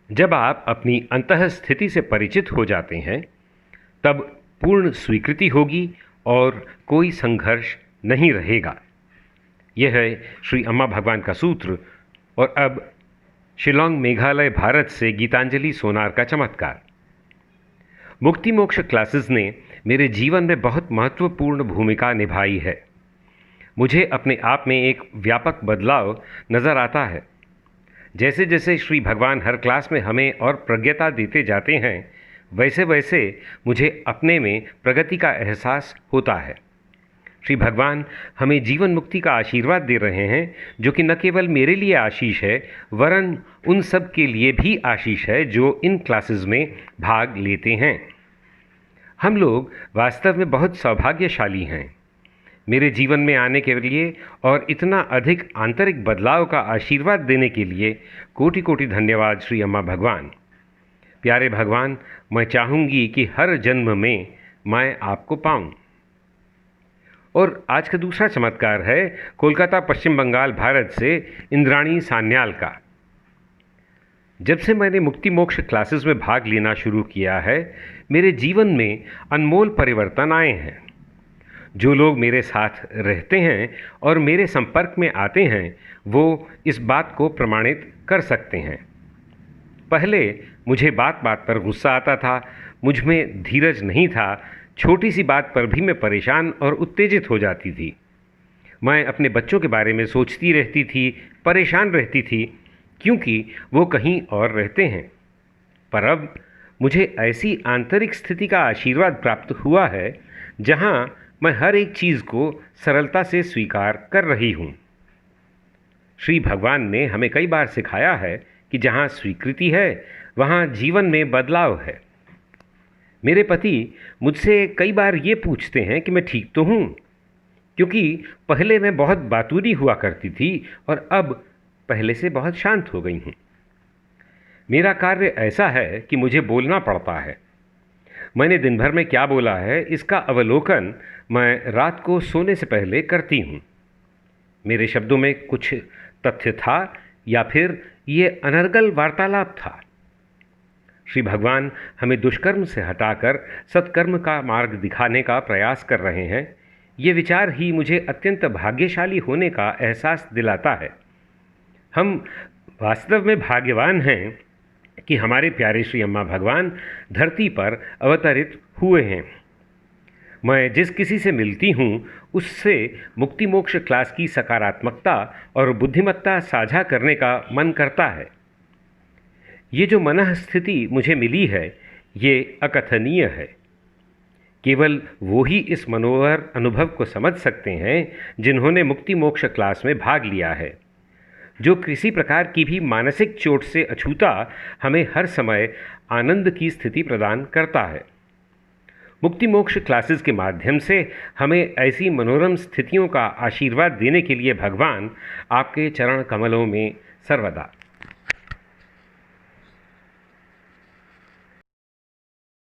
जब आप अपनी अंतः स्थिति से परिचित हो जाते हैं तब पूर्ण स्वीकृति होगी और कोई संघर्ष नहीं रहेगा। यह है श्री अम्मा भगवान का सूत्र। और अब शिलोंग मेघालय भारत से गीतांजलि सोनार का चमत्कार। मुक्ति मोक्ष क्लासेस ने मेरे जीवन में बहुत महत्वपूर्ण भूमिका निभाई है। मुझे अपने आप में एक व्यापक बदलाव नज़र आता है। जैसे जैसे श्री भगवान हर क्लास में हमें और प्रज्ञता देते जाते हैं, वैसे वैसे मुझे अपने में प्रगति का एहसास होता है। श्री भगवान हमें जीवन मुक्ति का आशीर्वाद दे रहे हैं, जो कि न केवल मेरे लिए आशीष है, वरन उन सब के लिए भी आशीष है जो इन क्लासेस में भाग लेते हैं। हम लोग वास्तव में बहुत सौभाग्यशाली हैं। मेरे जीवन में आने के लिए और इतना अधिक आंतरिक बदलाव का आशीर्वाद देने के लिए कोटि कोटि धन्यवाद श्री अम्मा भगवान। प्यारे भगवान, मैं चाहूँगी कि हर जन्म में मैं आपको पाऊँ। और आज का दूसरा चमत्कार है कोलकाता पश्चिम बंगाल भारत से इंद्राणी सान्याल का। जब से मैंने मुक्ति मोक्ष क्लासेस में भाग लेना शुरू किया है, मेरे जीवन में अनमोल परिवर्तन आए हैं। जो लोग मेरे साथ रहते हैं और मेरे संपर्क में आते हैं, वो इस बात को प्रमाणित कर सकते हैं। पहले मुझे बात बात पर गुस्सा आता था, मुझ में धीरज नहीं था, छोटी सी बात पर भी मैं परेशान और उत्तेजित हो जाती थी। मैं अपने बच्चों के बारे में सोचती रहती थी, परेशान रहती थी, क्योंकि वो कहीं और रहते हैं। पर अब मुझे ऐसी आंतरिक स्थिति का आशीर्वाद प्राप्त हुआ है जहाँ मैं हर एक चीज़ को सरलता से स्वीकार कर रही हूँ। श्री भगवान ने हमें कई बार सिखाया है कि जहाँ स्वीकृति है वहाँ जीवन में बदलाव है। मेरे पति मुझसे कई बार ये पूछते हैं कि मैं ठीक तो हूँ, क्योंकि पहले मैं बहुत बातूनी हुआ करती थी और अब पहले से बहुत शांत हो गई हूँ। मेरा कार्य ऐसा है कि मुझे बोलना पड़ता है। मैंने दिन भर में क्या बोला है, इसका अवलोकन मैं रात को सोने से पहले करती हूँ। मेरे शब्दों में कुछ तथ्य था या फिर ये अनर्गल वार्तालाप था। श्री भगवान हमें दुष्कर्म से हटाकर सत्कर्म का मार्ग दिखाने का प्रयास कर रहे हैं। ये विचार ही मुझे अत्यंत भाग्यशाली होने का एहसास दिलाता है। हम वास्तव में भाग्यवान हैं कि हमारे प्यारे श्री अम्मा भगवान धरती पर अवतरित हुए हैं। मैं जिस किसी से मिलती हूँ उससे मुक्ति मोक्ष क्लास की सकारात्मकता और बुद्धिमत्ता साझा करने का मन करता है। ये जो मनः स्थिति मुझे मिली है, ये अकथनीय है। केवल वो ही इस मनोहर अनुभव को समझ सकते हैं जिन्होंने मुक्ति मोक्ष क्लास में भाग लिया है। जो किसी प्रकार की भी मानसिक चोट से अछूता हमें हर समय आनंद की स्थिति प्रदान करता है। मुक्ति मोक्ष क्लासेस के माध्यम से हमें ऐसी मनोरम स्थितियों का आशीर्वाद देने के लिए भगवान आपके चरण कमलों में सर्वदा